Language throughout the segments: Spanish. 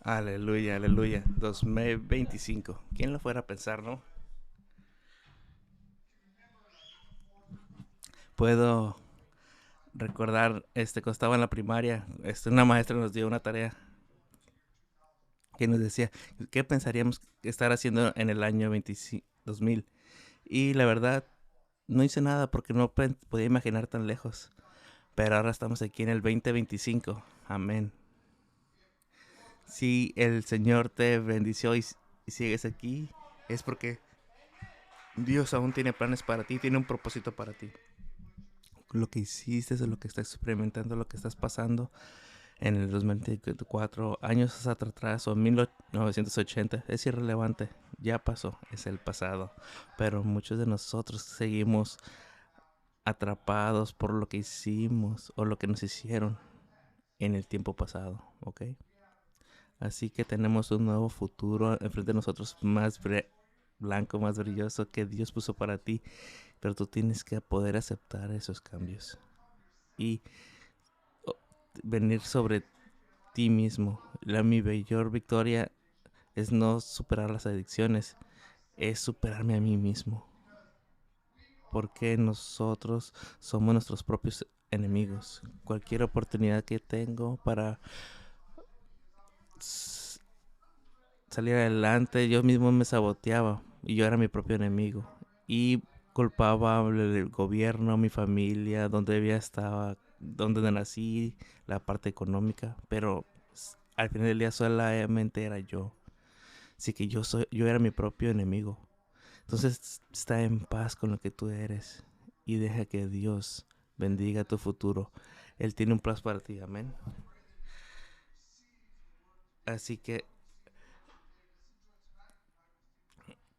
Aleluya, aleluya. 2025. ¿Quién lo fuera a pensar, no? Puedo recordar, cuando estaba en la primaria, una maestra nos dio una tarea que nos decía, ¿qué pensaríamos estar haciendo en el año 2000? Y la verdad, no hice nada porque no podía imaginar tan lejos. Pero ahora estamos aquí en el 2025. Amén. Si el Señor te bendició y sigues aquí, es porque Dios aún tiene planes para ti, tiene un propósito para ti. Lo que hiciste, es lo que estás experimentando, lo que estás pasando en el 2024, años atrás o 1980, es irrelevante. Ya pasó, es el pasado. Pero muchos de nosotros seguimos atrapados por lo que hicimos o lo que nos hicieron en el tiempo pasado, ¿ok? Así que tenemos un nuevo futuro enfrente de nosotros más blanco, más brilloso que Dios puso para ti, pero tú tienes que poder aceptar esos cambios y oh, venir sobre ti mismo. Mi mayor victoria es no superar las adicciones, es superarme a mí mismo, porque nosotros somos nuestros propios enemigos. Cualquier oportunidad que tengo para salir adelante, yo mismo me saboteaba y yo era mi propio enemigo. Y culpaba al gobierno, mi familia, donde había estaba, donde nací, la parte económica, pero al final del día solamente era yo. Así que yo era mi propio enemigo. Entonces está en paz con lo que tú eres y deja que Dios bendiga tu futuro. Él tiene un plan para ti, amén. Así que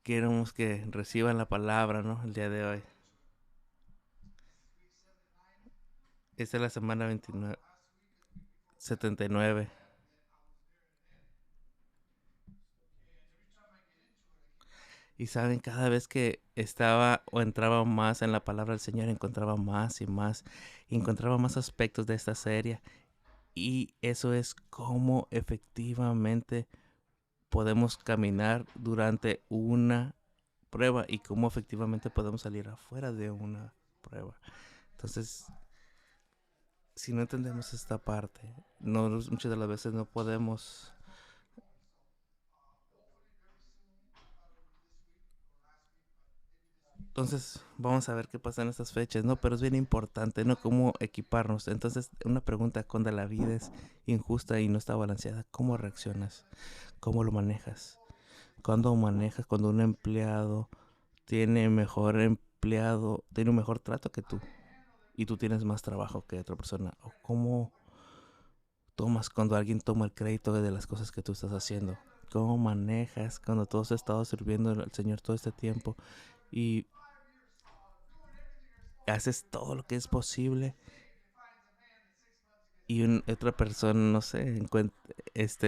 queremos que reciban la palabra, ¿no? El día de hoy. Esta es la semana 29, 79. Y saben, cada vez que estaba o entraba más en la palabra del Señor, encontraba más y más, y encontraba más aspectos de esta serie. Y eso es cómo efectivamente podemos caminar durante una prueba y cómo efectivamente podemos salir afuera de una prueba. Entonces, si no entendemos esta parte, no, muchas de las veces no podemos. Entonces, vamos a ver qué pasa en estas fechas, ¿no? Pero es bien importante, ¿no? Cómo equiparnos. Entonces, una pregunta, cuando la vida es injusta y no está balanceada, ¿cómo reaccionas? ¿Cómo lo manejas? ¿Cuándo manejas cuando un empleado tiene un mejor trato que tú y tú tienes más trabajo que otra persona? ¿O cómo tomas cuando alguien toma el crédito de las cosas que tú estás haciendo? ¿Cómo manejas cuando tú has estado sirviendo al Señor todo este tiempo y haces todo lo que es posible y otra persona, no sé,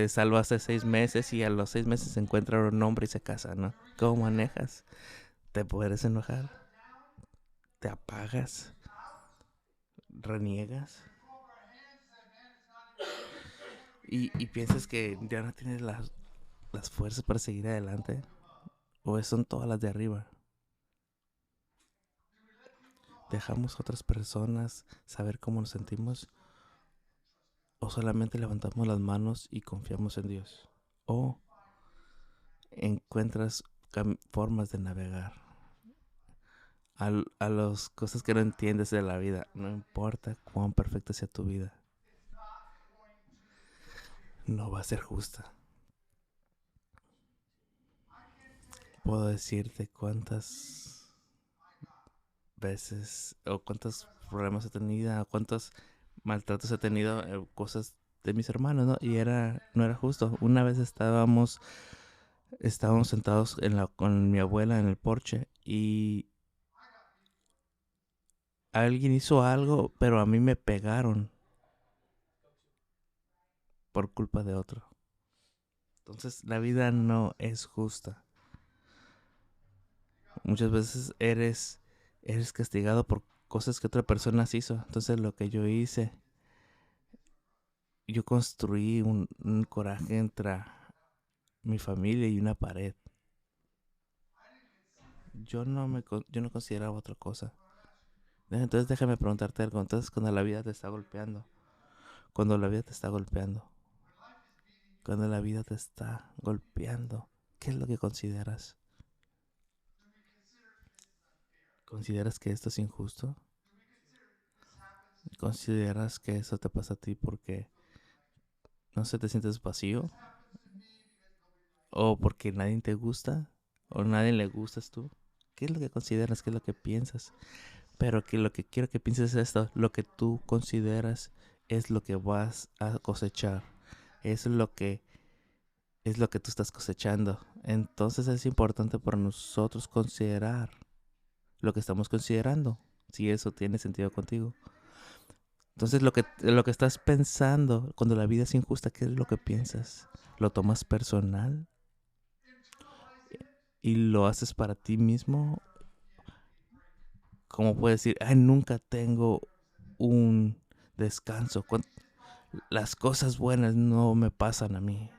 salva hace 6 meses y a los 6 meses se encuentra un hombre y se casa, ¿no? ¿Cómo manejas? ¿Te puedes enojar? ¿Te apagas? ¿Reniegas? ¿Y piensas que ya no tienes las fuerzas para seguir adelante? ¿O son todas las de arriba? ¿Dejamos a otras personas saber cómo nos sentimos? ¿O solamente levantamos las manos y confiamos en Dios? ¿O encuentras formas de navegar a las cosas que no entiendes de la vida? No importa cuán perfecta sea tu vida, no va a ser justa. Puedo decirte cuántas veces o cuántos problemas he tenido, o cuántos maltratos he tenido, cosas de mis hermanos, ¿no? Y no era justo. Una vez estábamos sentados con mi abuela en el porche y alguien hizo algo, pero a mí me pegaron por culpa de otro. Entonces la vida no es justa. Muchas veces eres castigado por cosas que otra persona hizo. Entonces lo que yo hice, yo construí un coraje entre mi familia y una pared. Yo no consideraba otra cosa. Entonces déjame preguntarte algo. Entonces cuando la vida te está golpeando, cuando la vida te está golpeando, cuando la vida te está golpeando, ¿qué es lo que consideras? ¿Consideras que esto es injusto? ¿Consideras que eso te pasa a ti porque no sé, te sientes vacío? ¿O porque nadie te gusta? ¿O nadie le gustas tú? ¿Qué es lo que consideras? ¿Qué es lo que piensas? Pero que lo que quiero que pienses es esto. Lo que tú consideras es lo que vas a cosechar. Es lo que tú estás cosechando. Entonces es importante para nosotros considerar lo que estamos considerando. Si eso tiene sentido contigo. Entonces lo que estás pensando cuando la vida es injusta, ¿qué es lo que piensas? ¿Lo tomas personal y lo haces para ti mismo? ¿Cómo puedes decir, ay, nunca tengo un descanso? Las cosas buenas no me pasan a mí.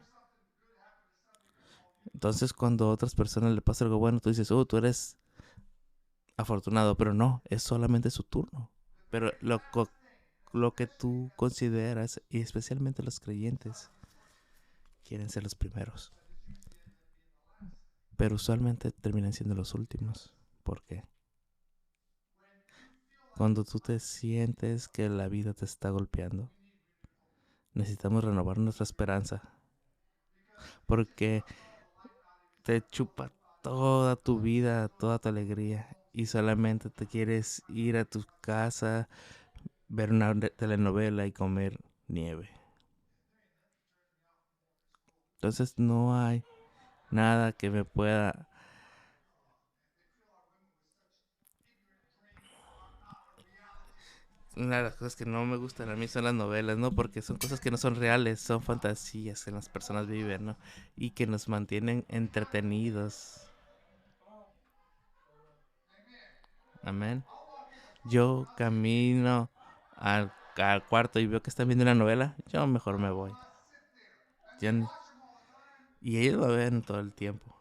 Entonces cuando a otras personas le pasa algo bueno, tú dices, oh, tú eres afortunado, pero no, es solamente su turno. Pero lo que tú consideras, y especialmente los creyentes, quieren ser los primeros. Pero usualmente terminan siendo los últimos. ¿Por qué? Cuando tú te sientes que la vida te está golpeando, necesitamos renovar nuestra esperanza. Porque te chupa toda tu vida, toda tu alegría. Y solamente te quieres ir a tu casa, ver una telenovela y comer nieve. Entonces no hay nada que me pueda... Una de las cosas que no me gustan a mí son las novelas, ¿no? Porque son cosas que no son reales, son fantasías que las personas viven, ¿no? Y que nos mantienen entretenidos. Amén. Yo camino al cuarto y veo que están viendo una novela, yo mejor me voy. Ya y ellos lo ven todo el tiempo.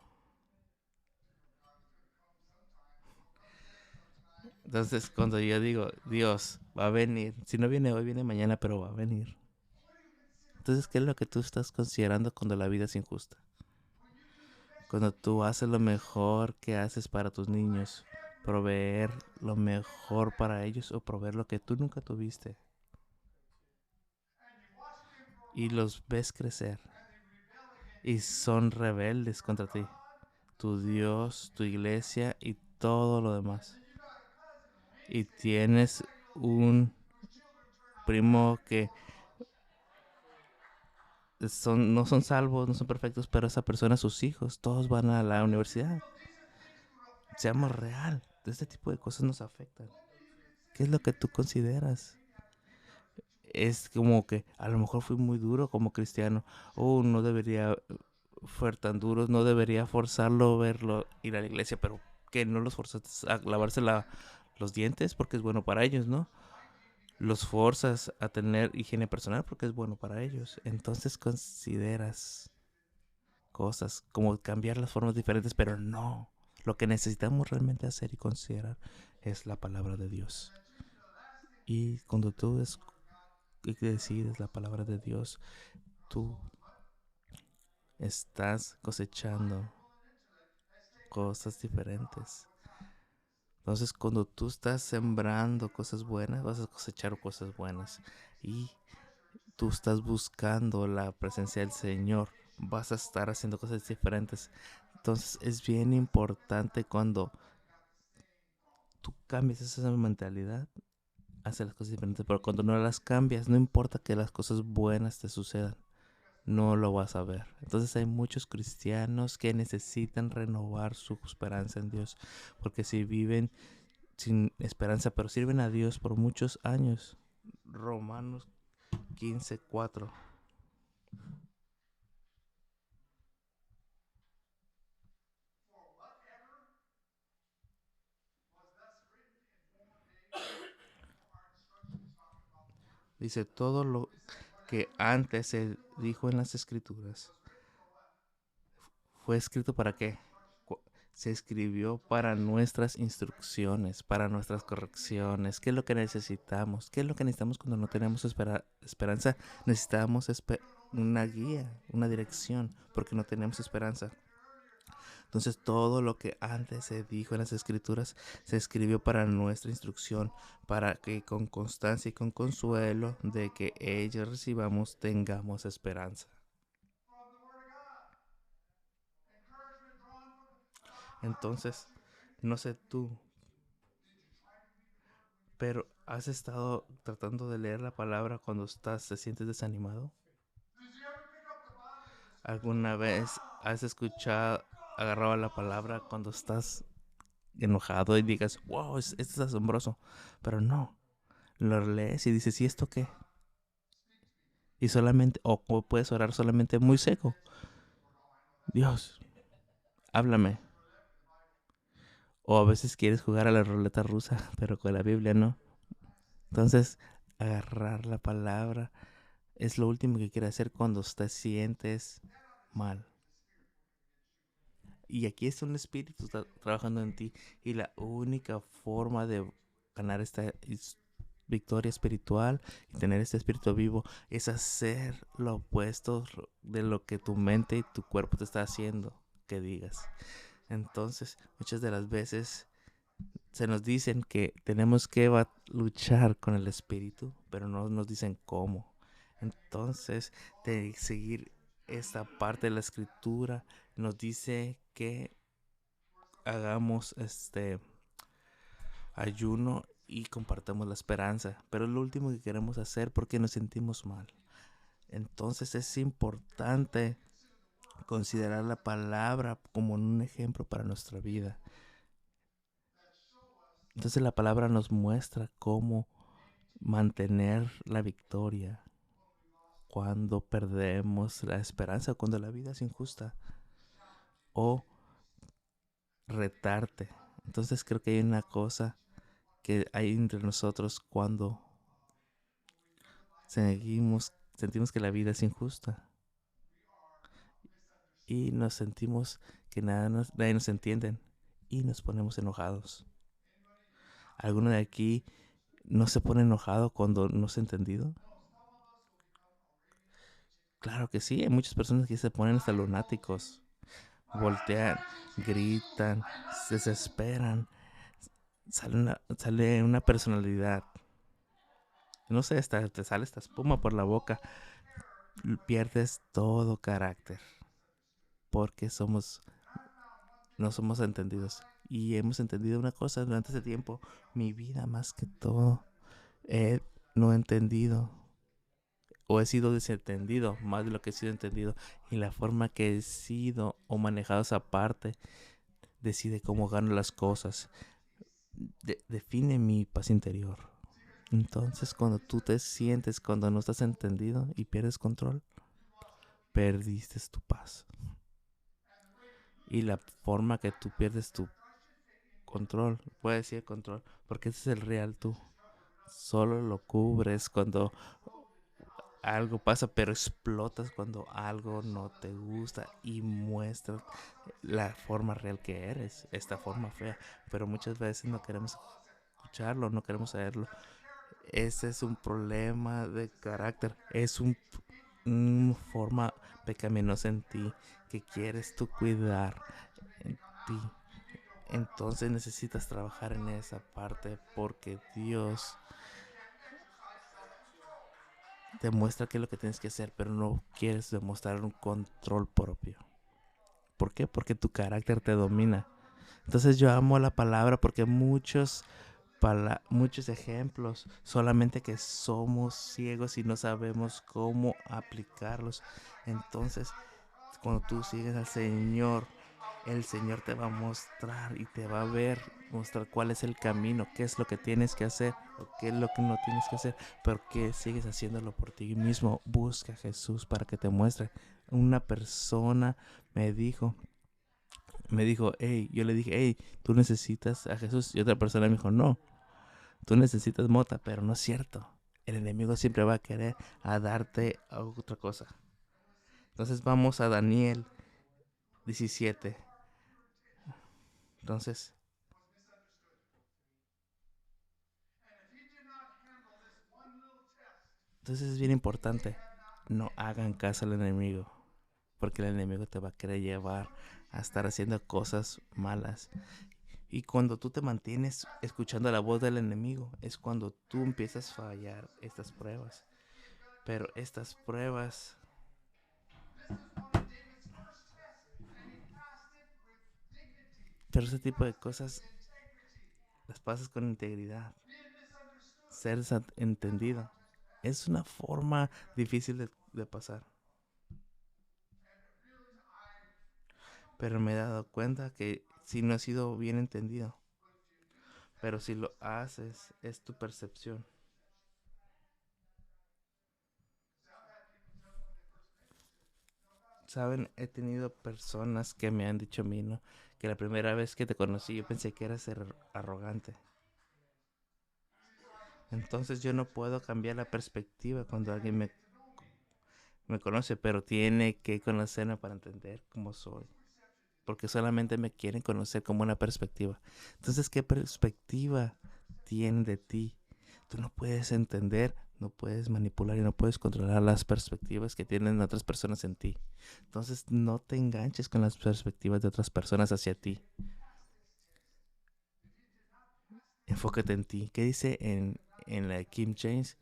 Entonces, cuando yo digo, Dios va a venir, si no viene hoy, viene mañana, pero va a venir. Entonces, ¿qué es lo que tú estás considerando cuando la vida es injusta? Cuando tú haces lo mejor que haces para tus niños, proveer lo mejor para ellos o proveer lo que tú nunca tuviste. Y los ves crecer y son rebeldes contra ti, tu Dios, tu iglesia y todo lo demás. Y tienes un primo que no son salvos, no son perfectos, pero esa persona, sus hijos, todos van a la universidad. Seamos real, este tipo de cosas nos afectan. ¿Qué es lo que tú consideras? Es como que a lo mejor fui muy duro como cristiano. Oh, no debería ser tan duros, no debería forzarlo verlo ir a la iglesia, pero que no los forzas a lavarse los dientes porque es bueno para ellos, ¿no? Los forzas a tener higiene personal porque es bueno para ellos. Entonces consideras cosas como cambiar las formas diferentes, pero no. Lo que necesitamos realmente hacer y considerar es la palabra de Dios. Y cuando tú decides la palabra de Dios, tú estás cosechando cosas diferentes. Entonces, cuando tú estás sembrando cosas buenas, vas a cosechar cosas buenas. Y tú estás buscando la presencia del Señor, vas a estar haciendo cosas diferentes. Entonces, es bien importante cuando tú cambias esa mentalidad, hacer las cosas diferentes. Pero cuando no las cambias, no importa que las cosas buenas te sucedan, no lo vas a ver. Entonces hay muchos cristianos que necesitan renovar su esperanza en Dios, porque si viven sin esperanza, pero sirven a Dios por muchos años. Romanos 15:4 dice, todo lo que antes se dijo en las escrituras, ¿fue escrito para qué? Se escribió para nuestras instrucciones, para nuestras correcciones. ¿Qué es lo que necesitamos? ¿Qué es lo que necesitamos cuando no tenemos esperanza? Necesitamos una guía, una dirección, porque no tenemos esperanza. Entonces todo lo que antes se dijo en las escrituras se escribió para nuestra instrucción, para que con constancia y con consuelo de que ellos recibamos tengamos esperanza. Entonces, no sé tú, pero ¿has estado tratando de leer la palabra cuando te sientes desanimado? ¿Alguna vez has escuchado, agarrado la palabra cuando estás enojado y digas, wow, esto es asombroso? Pero no, lo lees y dices, ¿y esto qué? Y solamente, o puedes orar solamente muy seco. Dios, háblame. O a veces quieres jugar a la ruleta rusa, pero con la Biblia no. Entonces, agarrar la palabra es lo último que quieres hacer cuando te sientes mal. Y aquí es un espíritu trabajando en ti. Y la única forma de ganar esta victoria espiritual y tener este espíritu vivo es hacer lo opuesto de lo que tu mente y tu cuerpo te está haciendo que digas. Entonces, muchas de las veces se nos dicen que tenemos que luchar con el espíritu, pero no nos dicen cómo. Entonces, de seguir esta parte de la escritura, nos dice que hagamos ayuno y compartamos la esperanza, pero es lo último que queremos hacer porque nos sentimos mal. Entonces es importante considerar la palabra como un ejemplo para nuestra vida. Entonces la palabra nos muestra cómo mantener la victoria cuando perdemos la esperanza, cuando la vida es injusta, o retarte. Entonces creo que hay una cosa que hay entre nosotros cuando sentimos que la vida es injusta y nos sentimos que nadie nos entiende y nos ponemos enojados. ¿Alguno de aquí no se pone enojado cuando no se ha entendido? Claro que sí, hay muchas personas que se ponen hasta lunáticos, voltean, gritan, se desesperan, sale una personalidad. No sé, te sale esta espuma por la boca, pierdes todo carácter porque no somos entendidos. Y hemos entendido una cosa durante este tiempo, mi vida más que todo, no he entendido o he sido desentendido más de lo que he sido entendido, y la forma que he sido o manejado esa parte decide cómo gano las cosas, define mi paz interior. Entonces cuando tú te sientes, cuando no estás entendido y pierdes control, perdiste tu paz. Y la forma que tú pierdes tu control, puede decir control, porque ese es el real tú. Solo lo cubres cuando algo pasa, pero explotas cuando algo no te gusta y muestras la forma real que eres, esta forma fea. Pero muchas veces no queremos escucharlo, no queremos saberlo. Ese es un problema de carácter, es una forma pecaminosa en ti que quieres tú cuidar en ti. Entonces necesitas trabajar en esa parte porque Dios te muestra qué es lo que tienes que hacer, pero no quieres demostrar un control propio. ¿Por qué? Porque tu carácter te domina. Entonces yo amo la palabra porque muchos ejemplos, solamente que somos ciegos y no sabemos cómo aplicarlos. Entonces, cuando tú sigues al Señor, el Señor te va a mostrar y te va a mostrar cuál es el camino, qué es lo que tienes que hacer o qué es lo que no tienes que hacer, pero que sigues haciéndolo por ti mismo. Busca a Jesús para que te muestre. Una persona me dijo, hey, yo le dije, hey, tú necesitas a Jesús, y otra persona me dijo, no, tú necesitas mota, pero no es cierto. el enemigo siempre va a querer a darte a otra cosa. Entonces vamos a Daniel 17. Entonces, entonces es bien importante. No hagan caso al enemigo. Porque el enemigo te va a querer llevar a estar haciendo cosas malas. Y cuando tú te mantienes escuchando la voz del enemigo, es cuando tú empiezas a fallar estas pruebas. Pero estas pruebas, pero ese tipo de cosas las pasas con integridad, ser entendido. Es una forma difícil de pasar. Pero me he dado cuenta que si no ha sido bien entendido, pero si lo haces, es tu percepción. Saben, he tenido personas que me han dicho a mí, ¿no? Que la primera vez que te conocí yo pensé que eras arrogante. Entonces yo no puedo cambiar la perspectiva cuando alguien me conoce, pero tiene que conocerme para entender cómo soy. Porque solamente me quieren conocer como una perspectiva. Entonces, ¿qué perspectiva tienen de ti? Tú no puedes entender, no puedes manipular y no puedes controlar las perspectivas que tienen otras personas en ti. Entonces, no te enganches con las perspectivas de otras personas hacia ti. Enfócate en ti. ¿Qué dice en la Kim James?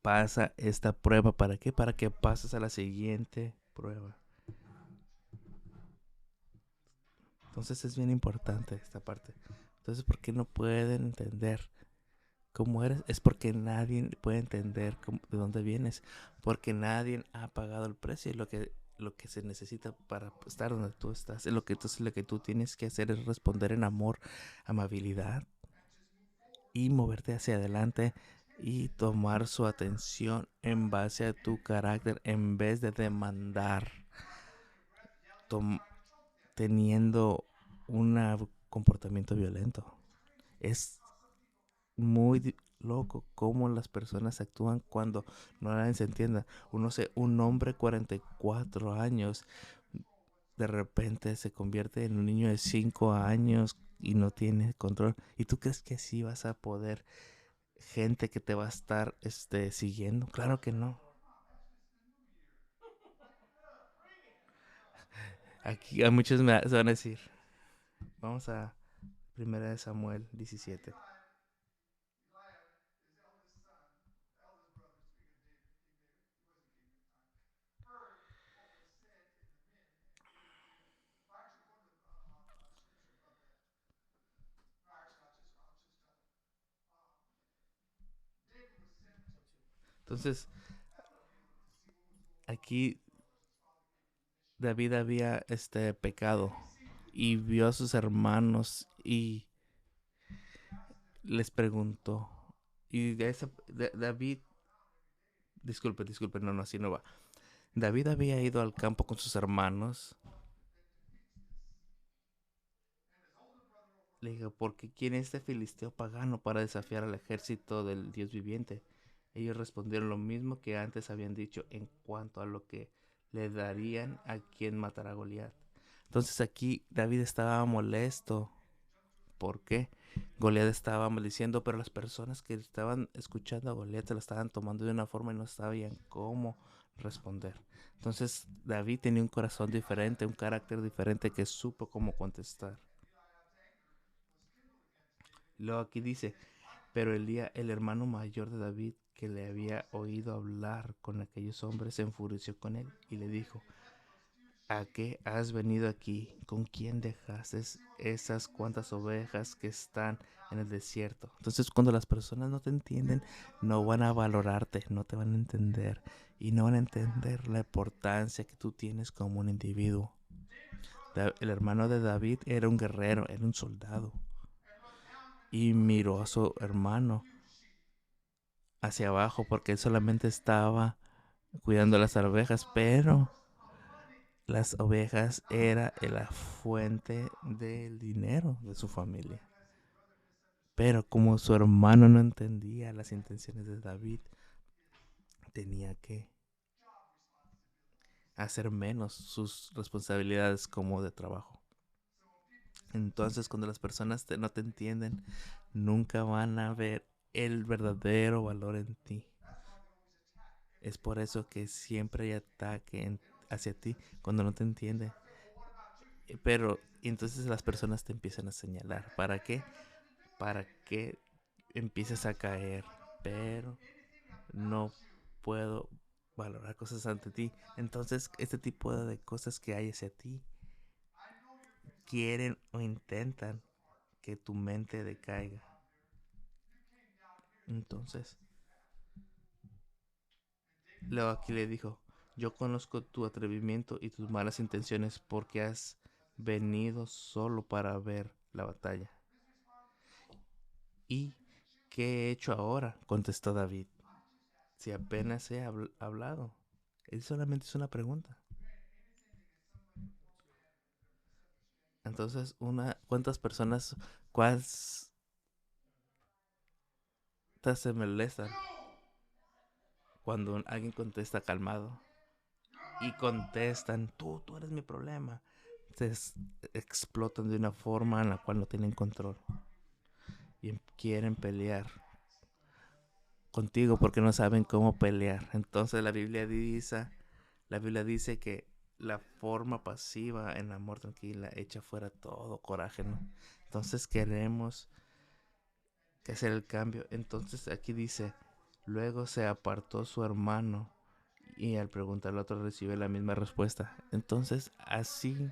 Pasa esta prueba. ¿Para qué? Para que pases a la siguiente prueba. Entonces es bien importante esta parte. Entonces, ¿por qué no pueden entender cómo eres? Es porque nadie puede entender de dónde vienes. Porque nadie ha pagado el precio. Y lo que se necesita para estar donde tú estás. Entonces lo que tú tienes que hacer es responder en amor, amabilidad y moverte hacia adelante y tomar su atención en base a tu carácter en vez de demandar, tom- teniendo un comportamiento violento. Es muy loco cómo las personas actúan cuando no nadie se entienda. Un hombre de 44 años de repente se convierte en un niño de 5 años y no tiene control. ¿Y tú crees que así vas a poder gente que te va a estar siguiendo? Claro que no. Aquí a muchos se van a decir. Vamos a Primera de Samuel 17. Entonces, aquí David había pecado y vio a sus hermanos y les preguntó. Y David, disculpe, no, así no va. David había ido al campo con sus hermanos. Le dijo, ¿por qué quiere este filisteo pagano para desafiar al ejército del Dios viviente? Ellos respondieron lo mismo que antes habían dicho en cuanto a lo que le darían a quien matara a Goliat. Entonces aquí David estaba molesto. ¿Por qué? Goliat estaba maldiciendo, pero las personas que estaban escuchando a Goliat se la estaban tomando de una forma y no sabían cómo responder. Entonces David tenía un corazón diferente, un carácter diferente que supo cómo contestar. Luego aquí dice, pero el hermano mayor de David, que le había oído hablar con aquellos hombres, se enfureció con él y le dijo, ¿a qué has venido aquí? ¿Con quién dejaste esas cuantas ovejas que están en el desierto? Entonces, cuando las personas no te entienden, no van a valorarte, no te van a entender y no van a entender la importancia que tú tienes como un individuo. El hermano de David era un guerrero, era un soldado y miró a su hermano hacia abajo porque él solamente estaba cuidando las ovejas, pero las ovejas era la fuente del dinero de su familia. Pero como su hermano no entendía las intenciones de David, tenía que hacer menos sus responsabilidades como de trabajo. Entonces, cuando las personas no te entienden, nunca van a ver el verdadero valor en ti. Es por eso que siempre hay ataque hacia ti cuando no te entienden. Pero entonces las personas te empiezan a señalar. ¿Para qué? Para que empieces a caer. Pero no puedo valorar cosas ante ti. Entonces, este tipo de cosas que hay hacia ti quieren o intentan que tu mente decaiga. Entonces, Leo aquí le dijo, yo conozco tu atrevimiento y tus malas intenciones porque has venido solo para ver la batalla. ¿Y qué he hecho ahora? Contestó David. Si apenas he hablado. Él solamente es una pregunta. Entonces, ¿cuántas personas, cuántas se molestan cuando alguien contesta calmado? Y contestan, tú eres mi problema. Se explotan de una forma en la cual no tienen control. Y quieren pelear contigo porque no saben cómo pelear. Entonces la Biblia dice que la forma pasiva en amor tranquila echa fuera todo coraje, ¿no? Entonces queremos que hacer el cambio. Entonces aquí dice, luego se apartó su hermano y al preguntarle al otro recibe la misma respuesta. Entonces así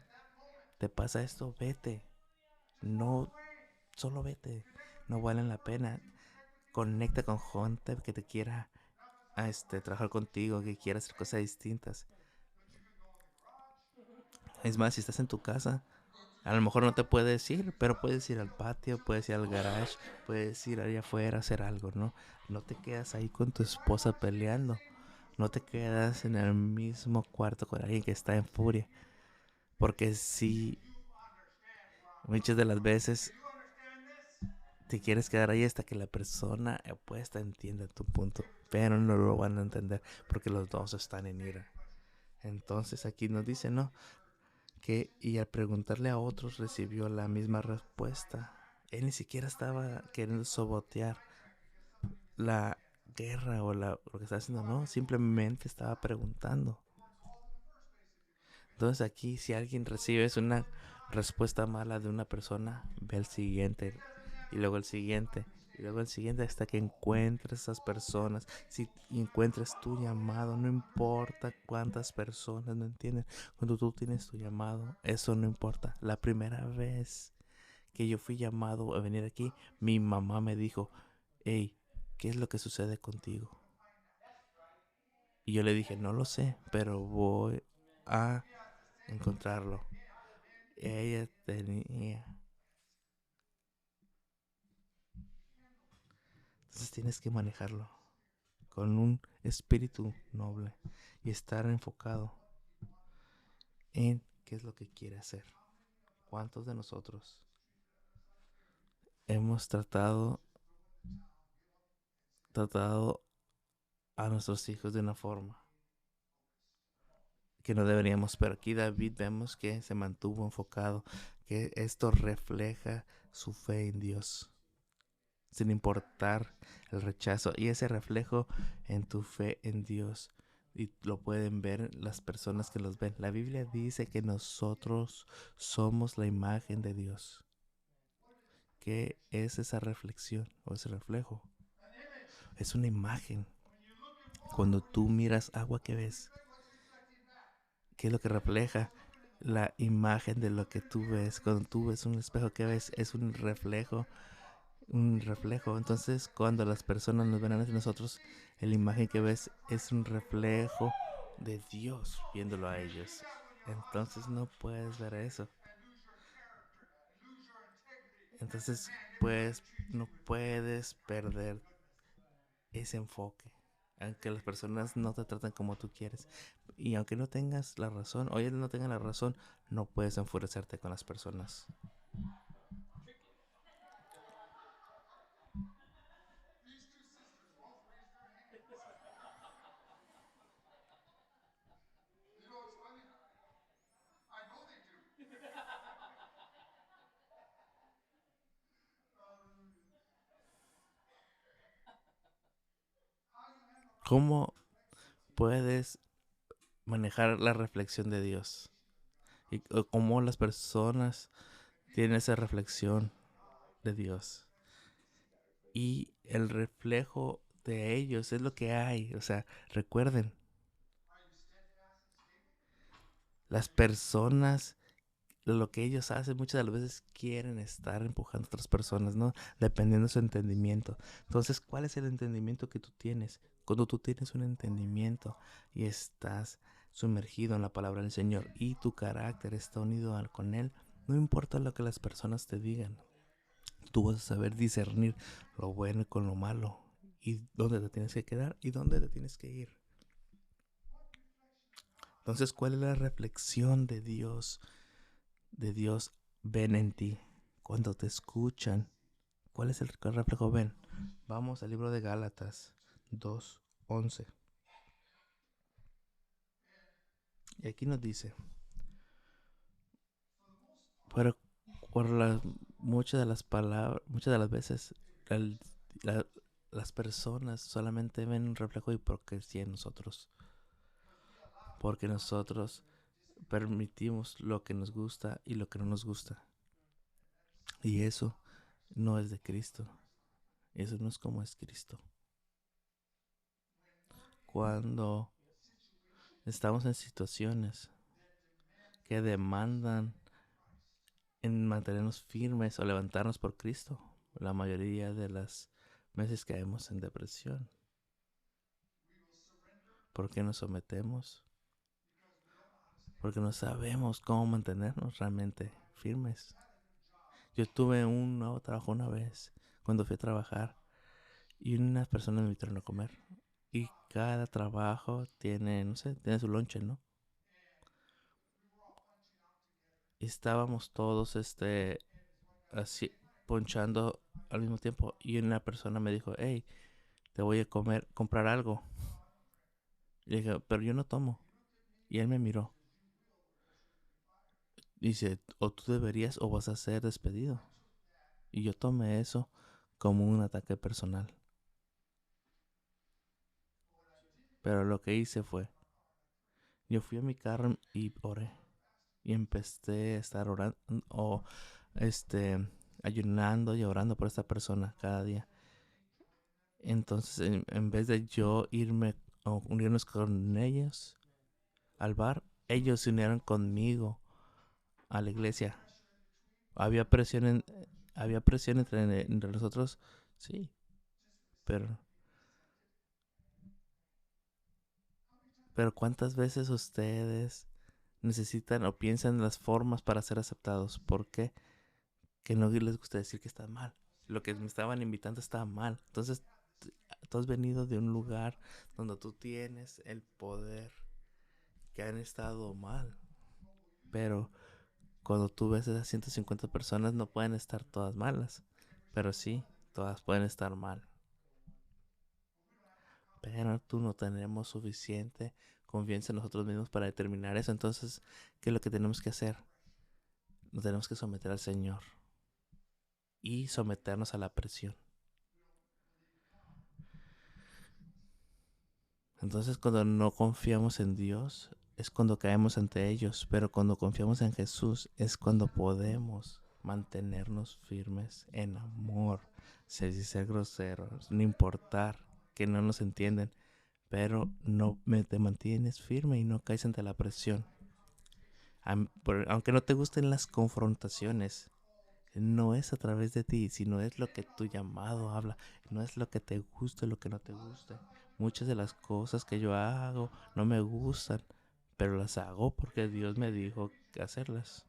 te pasa esto, vete. No, solo vete. No valen la pena. Conecta con gente que te quiera trabajar contigo, que quiera hacer cosas distintas. Es más, si estás en tu casa, a lo mejor no te puedes ir, pero puedes ir al patio, puedes ir al garage, puedes ir allá afuera a hacer algo, ¿no? No te quedas ahí con tu esposa peleando. No te quedas en el mismo cuarto con alguien que está en furia. Porque si muchas de las veces te quieres quedar ahí hasta que la persona opuesta entienda tu punto. Pero no lo van a entender porque los dos están en ira. Entonces aquí nos dice, ¿no? Y al preguntarle a otros recibió la misma respuesta. Él ni siquiera estaba queriendo sabotear la guerra o lo que está haciendo, no, simplemente estaba preguntando. Entonces aquí si alguien recibe una respuesta mala de una persona, ve el siguiente y luego el siguiente y luego el siguiente hasta que encuentres esas personas. Si encuentres tu llamado, no importa cuántas personas no entienden, cuando tú tienes tu llamado, eso no importa. La primera vez que yo fui llamado a venir aquí, mi mamá me dijo, hey, ¿qué es lo que sucede contigo? Y yo le dije, no lo sé, pero voy a encontrarlo. Ella tenía. Entonces tienes que manejarlo con un espíritu noble y estar enfocado en qué es lo que quiere hacer. ¿Cuántos de nosotros hemos tratado a nuestros hijos de una forma que no deberíamos? Pero aquí David vemos que se mantuvo enfocado, que esto refleja su fe en Dios, sin importar el rechazo. Y ese reflejo en tu fe en Dios, y lo pueden ver las personas que los ven. La Biblia dice que nosotros somos la imagen de Dios. ¿Qué es esa reflexión o ese reflejo? Es una imagen. Cuando tú miras agua, ¿qué ves? ¿Qué es lo que refleja? La imagen de lo que tú ves. Cuando tú ves un espejo, ¿qué ves? Es un reflejo. Un reflejo. Entonces, cuando las personas nos ven a nosotros, la imagen que ves es un reflejo de Dios viéndolo a ellos. Entonces no puedes ver eso. Entonces, pues, no puedes perder ese enfoque. Aunque las personas no te tratan como tú quieres. Y aunque no tengas la razón, o ellos no tengan la razón, no puedes enfurecerte con las personas. ¿Cómo puedes manejar la reflexión de Dios? Y cómo las personas tienen esa reflexión de Dios. Y el reflejo de ellos es lo que hay. O sea, recuerden, las personas, lo que ellos hacen muchas de las veces quieren estar empujando a otras personas, ¿no? Dependiendo de su entendimiento. Entonces, ¿cuál es el entendimiento que tú tienes? Cuando tú tienes un entendimiento y estás sumergido en la palabra del Señor y tu carácter está unido con Él, no importa lo que las personas te digan. Tú vas a saber discernir lo bueno con lo malo y dónde te tienes que quedar y dónde te tienes que ir. Entonces, ¿cuál es la reflexión de Dios? De Dios ven en ti. Cuando te escuchan, ¿cuál es el reflejo ven? Vamos al libro de Gálatas 2:11. Y aquí nos dice, pero por muchas de las palabras, muchas de las veces, el, la, las personas solamente ven un reflejo de hipocresía en nosotros. Porque nosotros permitimos lo que nos gusta y lo que no nos gusta. Y eso no es de Cristo. Eso no es como es Cristo. Cuando estamos en situaciones que demandan en mantenernos firmes o levantarnos por Cristo, la mayoría de las veces caemos en depresión. ¿Por qué nos sometemos? Porque no sabemos cómo mantenernos realmente firmes. Yo tuve un nuevo trabajo una vez cuando fui a trabajar y unas personas me invitaron a comer. Y cada trabajo tiene, no sé, tiene su lonche, ¿no? Y estábamos todos, así, ponchando al mismo tiempo. Y una persona me dijo, hey, te voy a comprar algo. Y le dije, pero yo no tomo. Y él me miró. Dice, o tú deberías o vas a ser despedido. Y yo tomé eso como un ataque personal. Pero lo que hice fue, yo fui a mi carro y oré. Y empecé a estar orando, o ayunando y orando por esta persona cada día. Entonces, en vez de yo irme o unirnos con ellos al bar, ellos se unieron conmigo a la iglesia. Había presión había presión entre nosotros, sí, pero ¿cuántas veces ustedes necesitan o piensan en las formas para ser aceptados? ¿Por qué? Que no les gusta decir que está mal. Lo que me estaban invitando estaba mal. Entonces, tú has venido de un lugar donde tú tienes el poder que han estado mal. Pero cuando tú ves esas 150 personas, no pueden estar todas malas. Pero sí, todas pueden estar mal. Pero tú no tenemos suficiente confianza en nosotros mismos para determinar eso. Entonces, ¿qué es lo que tenemos que hacer? Nos tenemos que someter al Señor y someternos a la presión. Entonces, cuando no confiamos en Dios, es cuando caemos ante ellos. Pero cuando confiamos en Jesús, es cuando podemos mantenernos firmes en amor. Ser groseros, no importar que no nos entienden, pero te mantienes firme y no caes ante la presión. Aunque no te gusten las confrontaciones, no es a través de ti, sino es lo que tu llamado habla. No es lo que te guste, lo que no te guste. Muchas de las cosas que yo hago no me gustan, pero las hago porque Dios me dijo que hacerlas.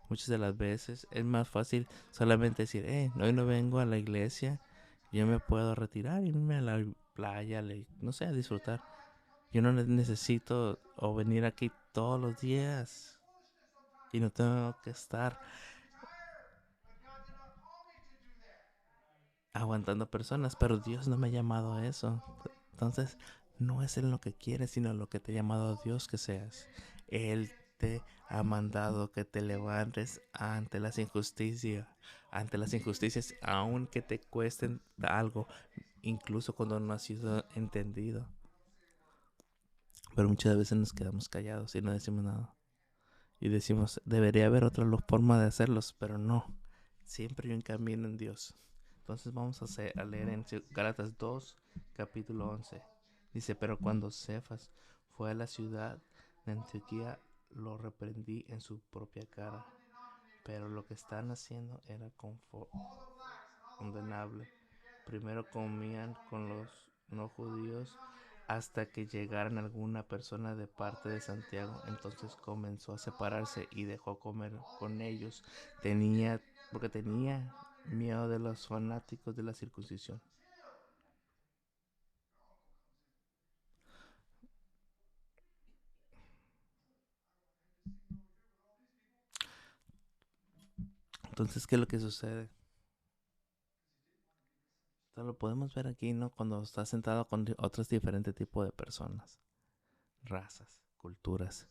Muchas de las veces es más fácil solamente decir, hoy no vengo a la iglesia, yo me puedo retirar, irme a la playa, no sé, a disfrutar. Yo no necesito o venir aquí todos los días y no tengo que estar aguantando personas, pero Dios no me ha llamado a eso. Entonces, no es en lo que quieres, sino en lo que te ha llamado a Dios que seas. Él te ha mandado que te levantes ante las injusticias, aunque te cuesten algo. incluso cuando no ha sido entendido. Pero muchas veces nos quedamos callados y no decimos nada. Y decimos, debería haber otra forma de hacerlos, pero no. Siempre hay un camino en Dios. Entonces vamos a leer en Gálatas 2, capítulo 11. Dice, pero cuando Cefas fue a la ciudad de Antioquía, lo reprendí en su propia cara. Pero lo que están haciendo era condenable. Primero comían con los no judíos hasta que llegaran alguna persona de parte de Santiago. Entonces comenzó a separarse y dejó comer con ellos. Porque tenía miedo de los fanáticos de la circuncisión. Entonces, ¿qué es lo que sucede? Esto lo podemos ver aquí, ¿no? Cuando está sentado con otros diferentes tipos de personas, razas, culturas.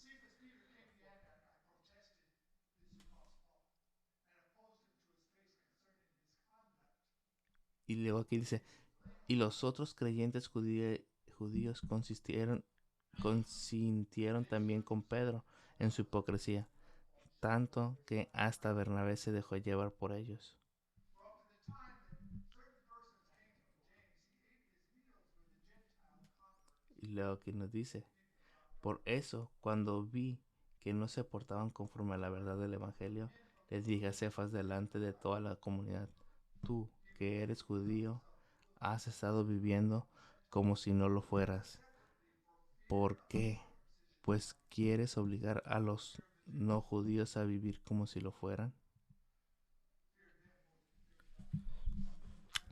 Y luego aquí dice, y los otros creyentes judíos consintieron también con Pedro en su hipocresía, tanto que hasta Bernabé se dejó llevar por ellos. Y luego aquí nos dice, por eso cuando vi que no se portaban conforme a la verdad del Evangelio, les dije a Cefas delante de toda la comunidad, tú que eres judío, has estado viviendo como si no lo fueras. ¿Por qué? Pues quieres obligar a los no judíos a vivir como si lo fueran.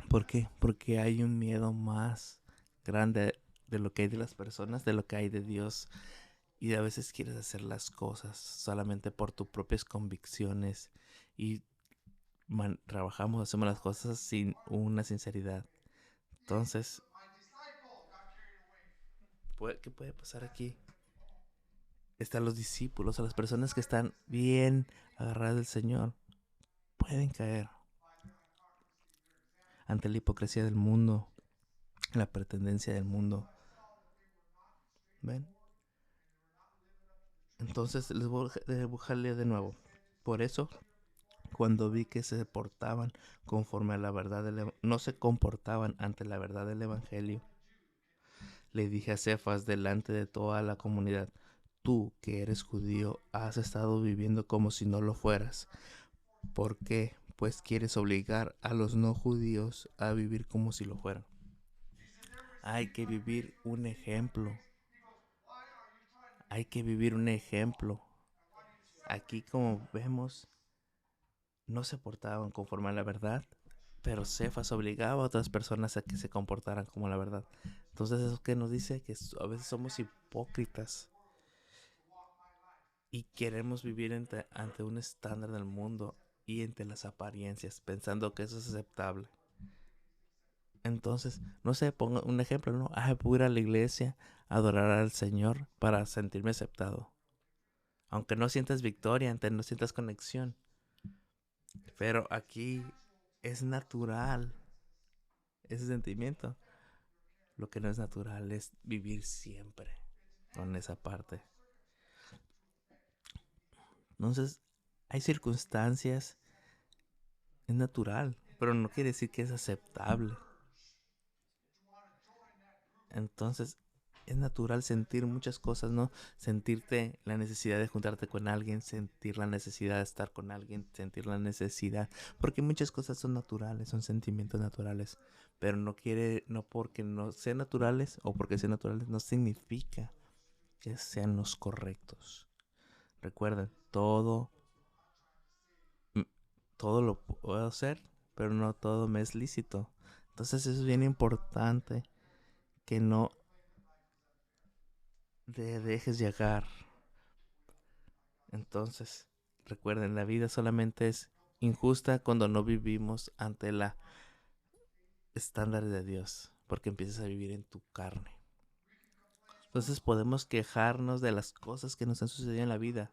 ¿Por qué? Porque hay un miedo más grande de lo que hay de las personas, de lo que hay de Dios. Y a veces quieres hacer las cosas solamente por tus propias convicciones. Y trabajamos, hacemos las cosas sin una sinceridad. Entonces, ¿qué puede pasar aquí? Están los discípulos, a las personas que están bien agarradas del Señor, pueden caer ante la hipocresía del mundo, la pretendencia del mundo. ¿Ven? Entonces les voy a dibujarle de nuevo. Por eso, cuando vi que se portaban conforme a la verdad no se comportaban ante la verdad del Evangelio, le dije a Cefas delante de toda la comunidad, tú que eres judío has estado viviendo como si no lo fueras. ¿Por qué? Pues quieres obligar a los no judíos a vivir como si lo fueran. Hay que vivir un ejemplo. Hay que vivir un ejemplo. Aquí como vemos, no se portaban conforme a la verdad, pero Cefas obligaba a otras personas a que se comportaran como la verdad. Entonces eso que nos dice que a veces somos hipócritas y queremos vivir ante un estándar del mundo y entre las apariencias, pensando que eso es aceptable. Entonces, no sé, pongo un ejemplo, ¿no? Voy a ir a la iglesia a adorar al Señor para sentirme aceptado. Aunque no sientas victoria, aunque no sientas conexión. Pero aquí es natural ese sentimiento. Lo que no es natural es vivir siempre con esa parte. Entonces, hay circunstancias, es natural, pero no quiere decir que es aceptable. Entonces, es natural sentir muchas cosas, ¿no? Sentirte la necesidad de juntarte con alguien, sentir la necesidad de estar con alguien, sentir la necesidad, porque muchas cosas son naturales, son sentimientos naturales, pero no porque no sean naturales o porque sean naturales no significa que sean los correctos. Recuerden, todo lo puedo hacer, pero no todo me es lícito. Entonces eso es bien importante que no te dejes llegar. Entonces, recuerden, la vida solamente es injusta cuando no vivimos ante la estándar de Dios, porque empiezas a vivir en tu carne. Entonces podemos quejarnos de las cosas que nos han sucedido en la vida,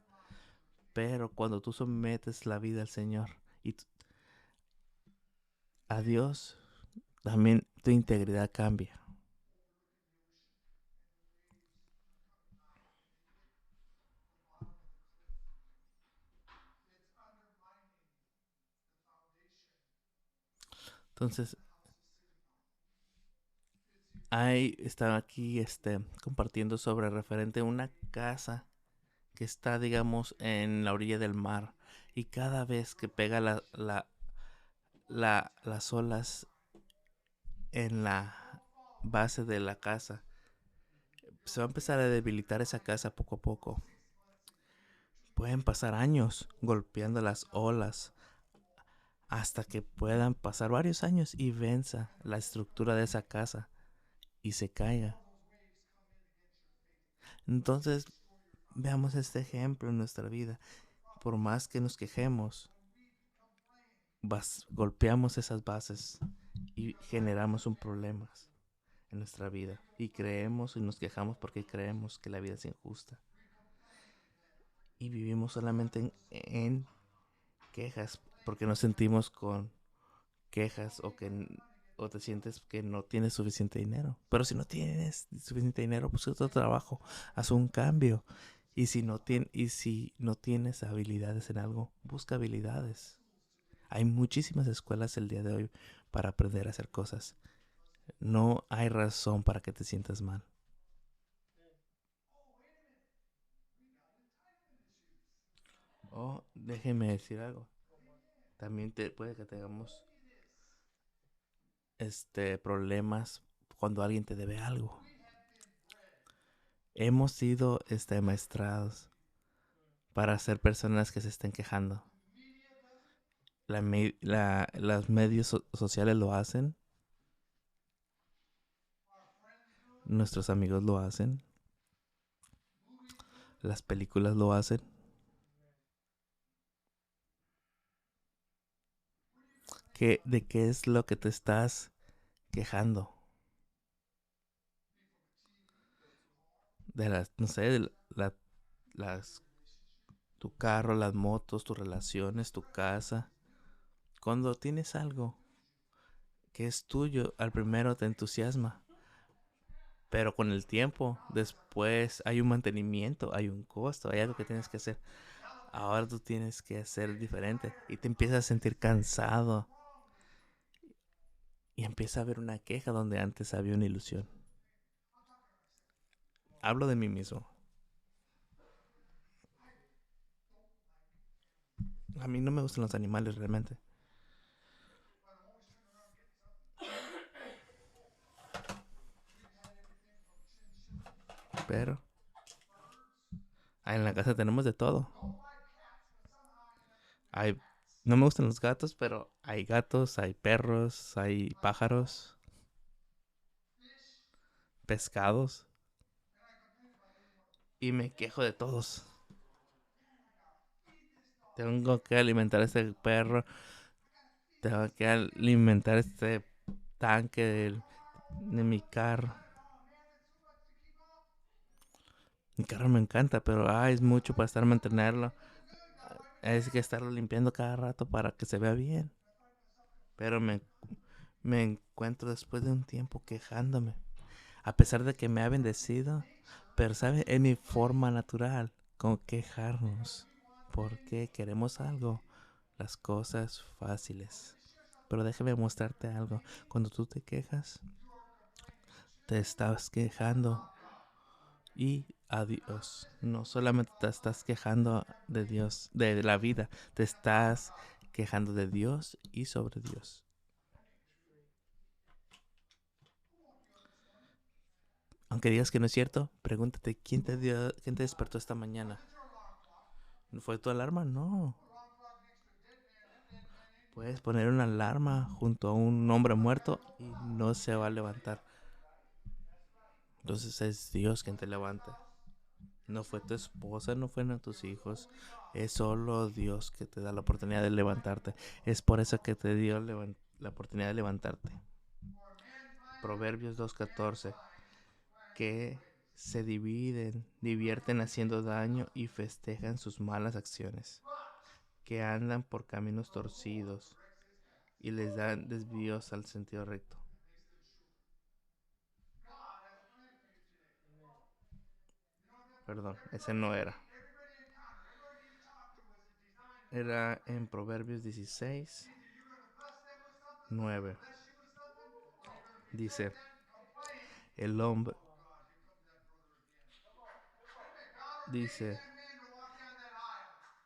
pero cuando tú sometes la vida al Señor y a Dios, también tu integridad cambia. Entonces, ahí estaba aquí compartiendo sobre referente a una casa que está, digamos, en la orilla del mar. Y cada vez que pega las olas en la base de la casa, se va a empezar a debilitar esa casa poco a poco. Pueden pasar años golpeando las olas hasta que puedan pasar varios años y venza la estructura de esa casa y se caiga. Entonces, veamos este ejemplo en nuestra vida. Por más que nos quejemos, golpeamos esas bases y generamos un problema en nuestra vida. Y creemos y nos quejamos porque creemos que la vida es injusta. Y vivimos solamente en quejas porque nos sentimos con quejas o te sientes que no tienes suficiente dinero. Pero si no tienes suficiente dinero, busca otro trabajo, haz un cambio. Y si no tienes habilidades en algo, busca habilidades. Hay muchísimas escuelas el día de hoy para aprender a hacer cosas. No hay razón para que te sientas mal. Oh, déjeme decir algo. También puede que tengamos problemas cuando alguien te debe algo. Hemos sido maestrados para ser personas que se estén quejando. Los medios sociales lo hacen, nuestros amigos lo hacen, las películas lo hacen. ¿De qué es lo que te estás quejando? De las, no sé, de las, tu carro, las motos, tus relaciones, tu casa. Cuando tienes algo que es tuyo, al primero te entusiasma, pero con el tiempo, después hay un mantenimiento, hay un costo, hay algo que tienes que hacer. Ahora tú tienes que hacer diferente y te empiezas a sentir cansado y empieza a haber una queja donde antes había una ilusión. Hablo de mí mismo. A mí no me gustan los animales realmente, pero en la casa tenemos de todo. Hay, no me gustan los gatos, pero hay gatos, hay perros, hay pájaros, pescados y me quejo de todos. Tengo que alimentar a este perro, tengo que alimentar este tanque de mi carro. Mi carro me encanta, pero es mucho para estar mantenerlo. Es que estarlo limpiando cada rato para que se vea bien. Pero me encuentro después de un tiempo quejándome. A pesar de que me ha bendecido, pero sabe, es mi forma natural con quejarnos. Porque queremos algo, las cosas fáciles. Pero déjame mostrarte algo. Cuando tú te quejas, te estás quejando y a Dios. No solamente te estás quejando de Dios, de la vida, te estás quejando de Dios y sobre Dios. Aunque digas que no es cierto, pregúntate quién te despertó esta mañana. ¿No fue tu alarma? No. Puedes poner una alarma junto a un hombre muerto y no se va a levantar. Entonces es Dios quien te levanta. No fue tu esposa, no fueron tus hijos. Es solo Dios que te da la oportunidad de levantarte. Es por eso que te dio la oportunidad de levantarte. Proverbios 2:14. Que se divierten haciendo daño y festejan sus malas acciones. Que andan por caminos torcidos y les dan desvíos al sentido recto. Perdón, ese no era. Era en Proverbios 16:9. Dice, el hombre, dice,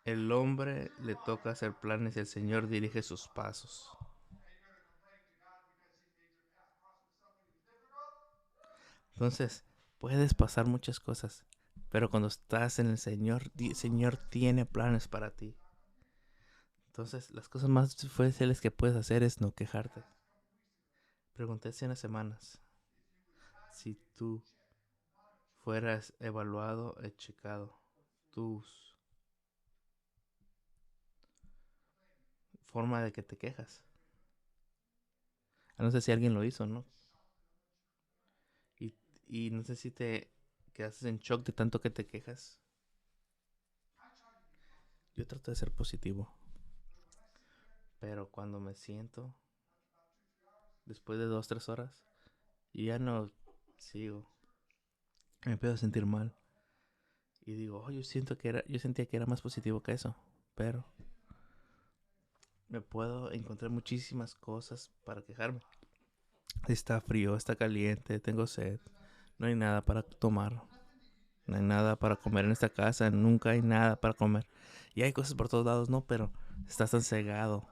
el hombre le toca hacer planes y el Señor dirige sus pasos. Entonces, puedes pasar muchas cosas, pero cuando estás en el Señor tiene planes para ti. Entonces, las cosas más difíciles que puedes hacer es no quejarte. Pregunté hace unas semanas si tú fueras evaluado y checado tus forma de que te quejas. No sé si alguien lo hizo, ¿no? Y, y no sé si te quedaste en shock de tanto que te quejas. Yo trato de ser positivo, pero cuando me siento, después de 2, 3 horas, y ya no sigo, me empiezo a sentir mal. Y digo, oh, yo sentía que era más positivo que eso, pero me puedo encontrar muchísimas cosas para quejarme. Está frío, está caliente, tengo sed, no hay nada para tomar, no hay nada para comer en esta casa, nunca hay nada para comer. Y hay cosas por todos lados, no, pero estás tan cegado.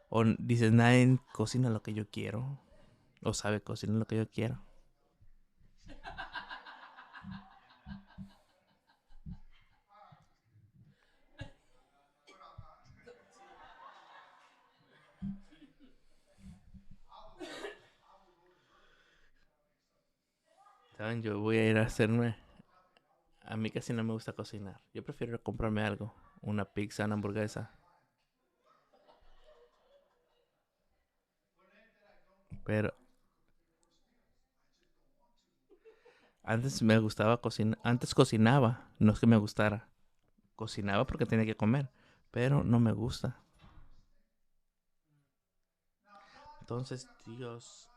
O dices, nadie cocina lo que yo quiero, o sabe cocinar lo que yo quiero. ¿Saben? Yo voy a ir a hacerme. A mí casi no me gusta cocinar. Yo prefiero comprarme algo. Una pizza, una hamburguesa. Pero antes me gustaba cocinar. Antes cocinaba. No es que me gustara. Cocinaba porque tenía que comer. Pero no me gusta. Entonces Dios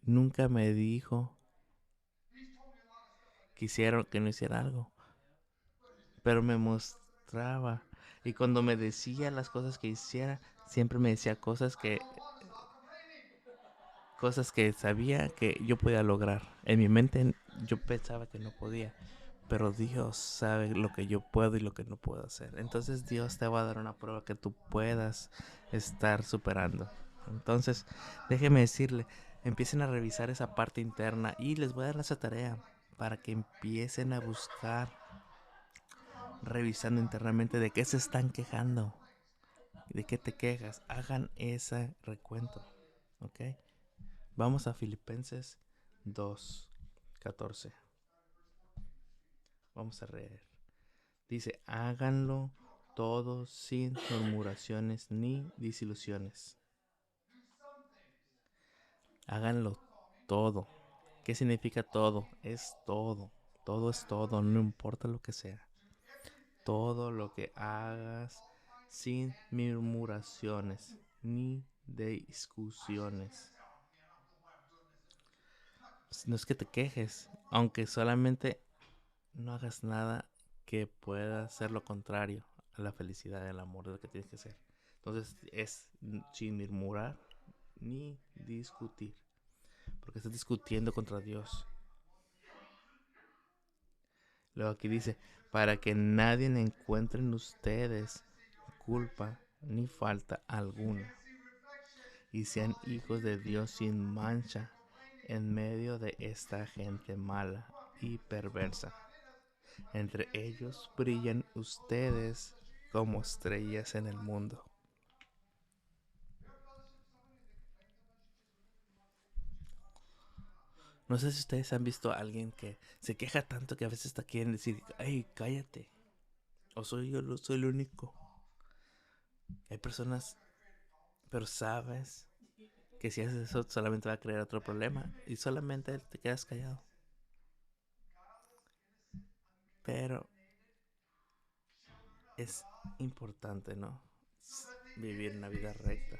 nunca me dijo que no hiciera algo. Pero me mostraba. Y cuando me decía las cosas que hiciera, siempre me decía cosas que sabía que yo podía lograr. En mi mente yo pensaba que no podía, pero Dios sabe lo que yo puedo y lo que no puedo hacer. Entonces Dios te va a dar una prueba que tú puedas estar superando. Entonces, déjeme decirle, empiecen a revisar esa parte interna y les voy a dar esa tarea para que empiecen a buscar, revisando internamente de qué se están quejando, de qué te quejas. Hagan ese recuento, ¿ok? Vamos a Filipenses 2:14. Vamos a leer. Dice, háganlo todo sin murmuraciones ni disilusiones. Háganlo todo. ¿Qué significa todo? Es todo. Todo es todo, no importa lo que sea. Todo lo que hagas sin murmuraciones ni discusiones. No es que te quejes, aunque solamente no hagas nada que pueda ser lo contrario a la felicidad y al amor de lo que tienes que hacer. Entonces es sin murmurar ni discutir, porque estás discutiendo contra Dios. Luego aquí dice, para que nadie encuentre en ustedes culpa ni falta alguna, y sean hijos de Dios sin mancha en medio de esta gente mala y perversa. Entre ellos brillan ustedes como estrellas en el mundo. No sé si ustedes han visto a alguien que se queja tanto que a veces hasta quieren decir, ay, cállate. O soy yo, soy el único. Hay personas, pero sabes que si haces eso solamente va a crear otro problema y solamente te quedas callado. Pero es importante, ¿no? Vivir una vida recta.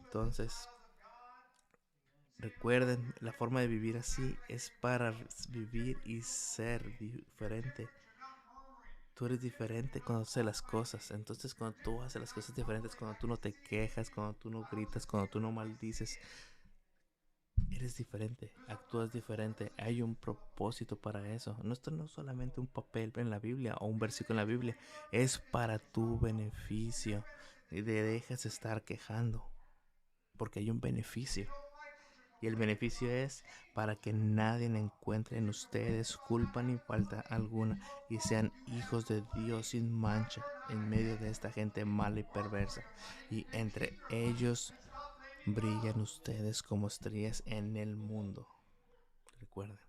Entonces, Recuerden, la forma de vivir así es para vivir y ser diferente. Tú eres diferente cuando haces las cosas. Entonces, cuando tú haces las cosas diferentes, cuando tú no te quejas, cuando tú no gritas, cuando tú no maldices, eres diferente, actúas diferente. Hay un propósito para eso. Esto no es solamente un papel en la Biblia o un versículo en la Biblia. Es para tu beneficio. Y te dejas estar quejando. Porque hay un beneficio. Y el beneficio es para que nadie encuentre en ustedes culpa ni falta alguna y sean hijos de Dios sin mancha en medio de esta gente mala y perversa. Y entre ellos brillan ustedes como estrellas en el mundo. Recuerden,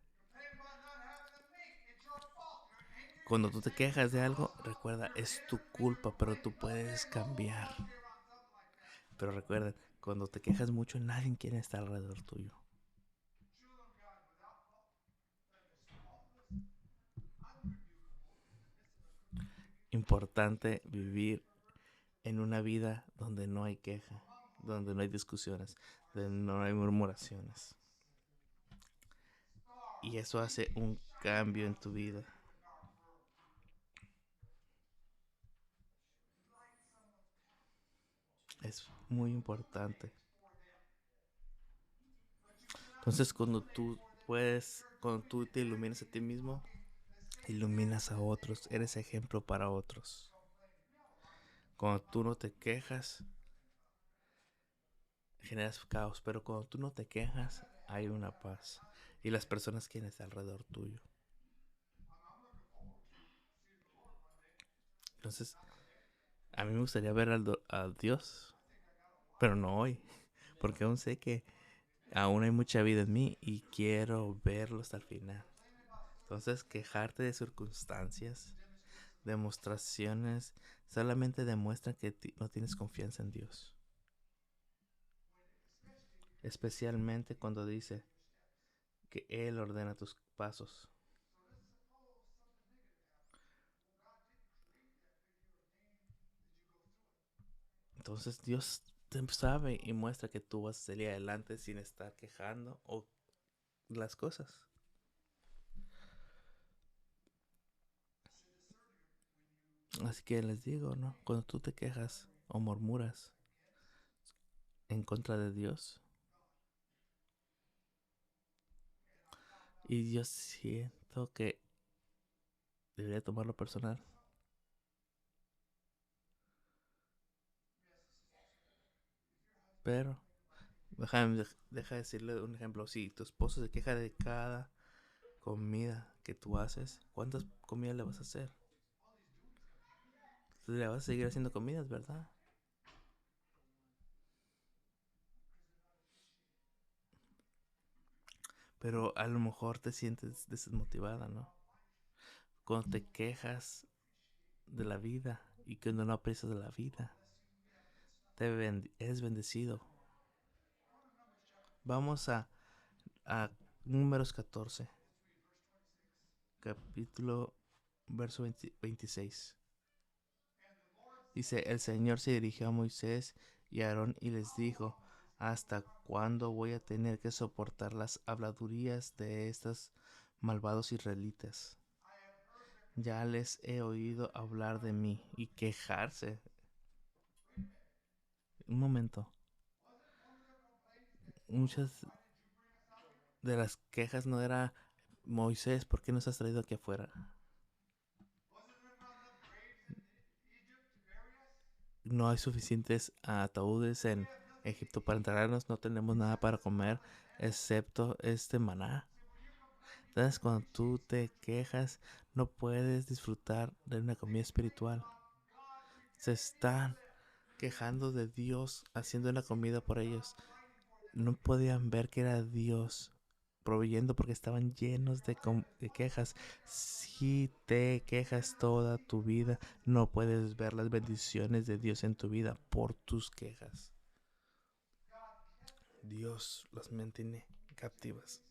cuando tú te quejas de algo, recuerda, es tu culpa, pero tú puedes cambiar. Pero recuerden, cuando te quejas mucho, nadie quiere estar alrededor tuyo. Importante vivir en una vida donde no hay queja, donde no hay discusiones, donde no hay murmuraciones. Y eso hace un cambio en tu vida. Es muy importante. Entonces, cuando tú te iluminas a ti mismo, iluminas a otros, eres ejemplo para otros. Cuando tú no te quejas, generas caos, pero cuando tú no te quejas, hay una paz. Y las personas quieren estar alrededor tuyo. Entonces, a mí me gustaría ver a Dios, pero no hoy, porque aún sé que aún hay mucha vida en mí y quiero verlo hasta el final. Entonces, quejarte de circunstancias, demostraciones, solamente demuestran que no tienes confianza en Dios. Especialmente cuando dice que Él ordena tus pasos. Entonces Dios sabe y muestra que tú vas a salir adelante sin estar quejando o las cosas. Así que les digo, ¿no? Cuando tú te quejas o murmuras en contra de Dios, y yo siento que debería tomarlo personal. Pero, deja decirle un ejemplo. Si tu esposo se queja de cada comida que tú haces, ¿cuántas comidas le vas a hacer? Tú le vas a seguir haciendo comidas, ¿verdad? Pero a lo mejor te sientes desmotivada, ¿no? Cuando te quejas de la vida y que no aprecias de la vida, eres bendecido. Vamos a Números 14, capítulo verso 26. Dice, el Señor se dirigió a Moisés y a Aarón y les dijo, ¿hasta cuándo voy a tener que soportar las habladurías de estos malvados israelitas? Ya les he oído hablar de mí y quejarse. Un momento. Muchas de las quejas no era Moisés, ¿por qué nos has traído aquí afuera? No hay suficientes ataúdes en Egipto para enterrarnos, no tenemos nada para comer excepto este maná. Entonces, cuando tú te quejas, no puedes disfrutar de una comida espiritual. Se están quejando de Dios haciendo una comida por ellos. No podían ver que era Dios proveyendo porque estaban llenos de quejas. Si te quejas toda tu vida, no puedes ver las bendiciones de Dios en tu vida por tus quejas. Dios las mantiene captivas.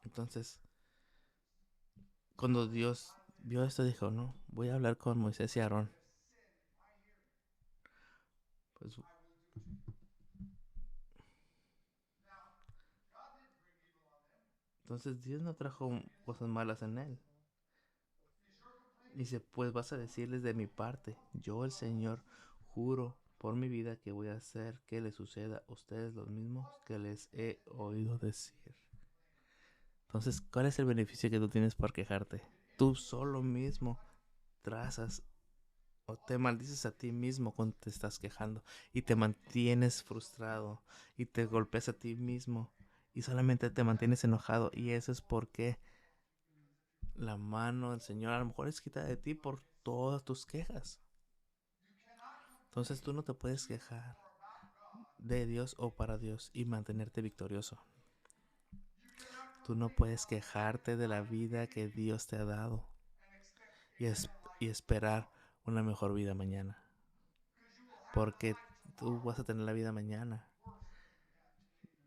Entonces, cuando Dios vio esto, dijo, no, voy a hablar con Moisés y Aarón. Pues Entonces Dios no trajo cosas malas en él. Dice, pues vas a decirles de mi parte, yo el Señor juro por mi vida que voy a hacer que les suceda a ustedes lo mismo que les he oído decir. Entonces, ¿cuál es el beneficio que tú tienes por quejarte? Tú solo mismo trazas o te maldices a ti mismo cuando te estás quejando y te mantienes frustrado y te golpeas a ti mismo y solamente te mantienes enojado, y eso es porque la mano del Señor a lo mejor es quitada de ti por todas tus quejas. Entonces tú no te puedes quejar de Dios o para Dios y mantenerte victorioso. Tú no puedes quejarte de la vida que Dios te ha dado y, y esperar una mejor vida mañana. Porque tú vas a tener la vida mañana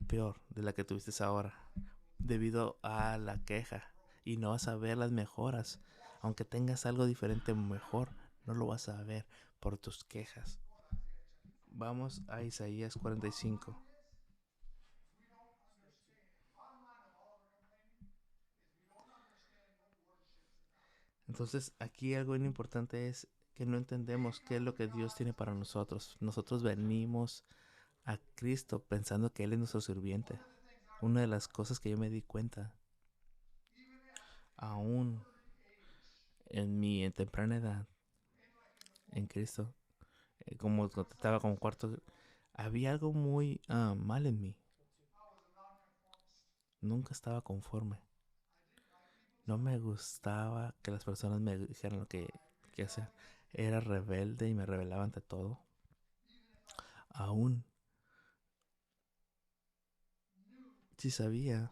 peor de la que tuviste ahora, debido a la queja, y no vas a ver las mejoras. Aunque tengas algo diferente mejor, no lo vas a ver por tus quejas. Vamos a Isaías 45. Entonces aquí algo bien importante es que no entendemos qué es lo que Dios tiene para nosotros. Nosotros venimos a Cristo pensando que Él es nuestro sirviente. Una de las cosas que yo me di cuenta, aún en mi temprana edad en Cristo, como estaba como cuarto, había algo muy mal en mí. Nunca estaba conforme. No me gustaba que las personas me dijeran lo que hacer. Era rebelde y me rebelaba ante todo. Aún si sabía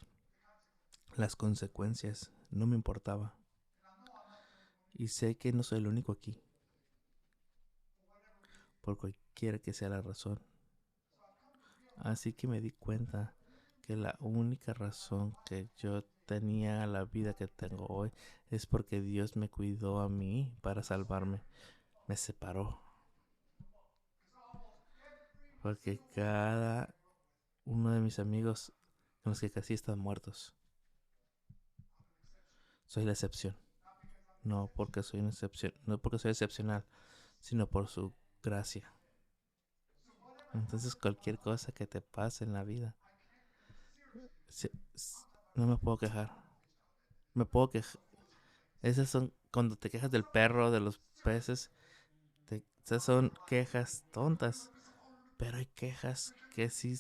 las consecuencias, no me importaba. Y sé que no soy el único aquí, por cualquiera que sea la razón. Así que me di cuenta que la única razón que yo tenía la vida que tengo hoy es porque Dios me cuidó a mí para salvarme. Me separó. Porque cada uno de mis amigos con los que casi están muertos, soy la excepción. No porque soy una excepción, no porque soy excepcional, sino por su gracia. Entonces cualquier cosa que te pase en la vida, si- no me puedo quejar. Me puedo quejar. Esas son cuando te quejas del perro, de los peces. Esas son quejas tontas. Pero hay quejas que sí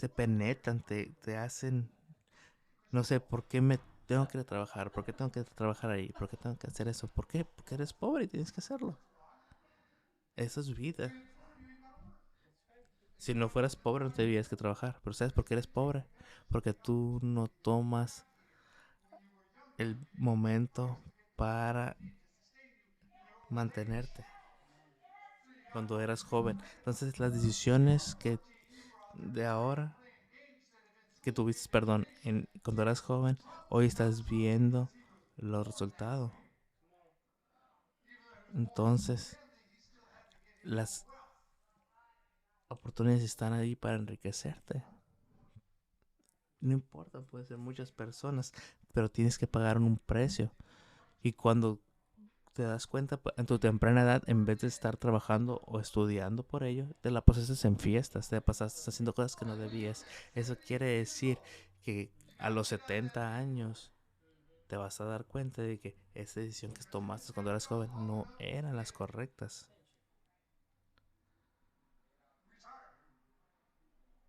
te penetran, te hacen. No sé, ¿por qué me tengo que ir a trabajar? ¿Por qué tengo que trabajar ahí? ¿Por qué tengo que hacer eso? ¿Por qué? Porque eres pobre y tienes que hacerlo. Eso es vida. Si no fueras pobre no tendrías que trabajar. Pero ¿sabes por qué eres pobre? Porque tú no tomas el momento para mantenerte cuando eras joven. Entonces las decisiones que de ahora, que tuviste, perdón, cuando eras joven, hoy estás viendo los resultados. Entonces las oportunidades están ahí para enriquecerte. No importa, puede ser muchas personas, pero tienes que pagar un precio. Y cuando te das cuenta en tu temprana edad, en vez de estar trabajando o estudiando por ello, te la pasaste en fiestas, te la pasaste haciendo cosas que no debías. Eso quiere decir que a los 70 años te vas a dar cuenta de que esa decisión que tomaste cuando eras joven no eran las correctas.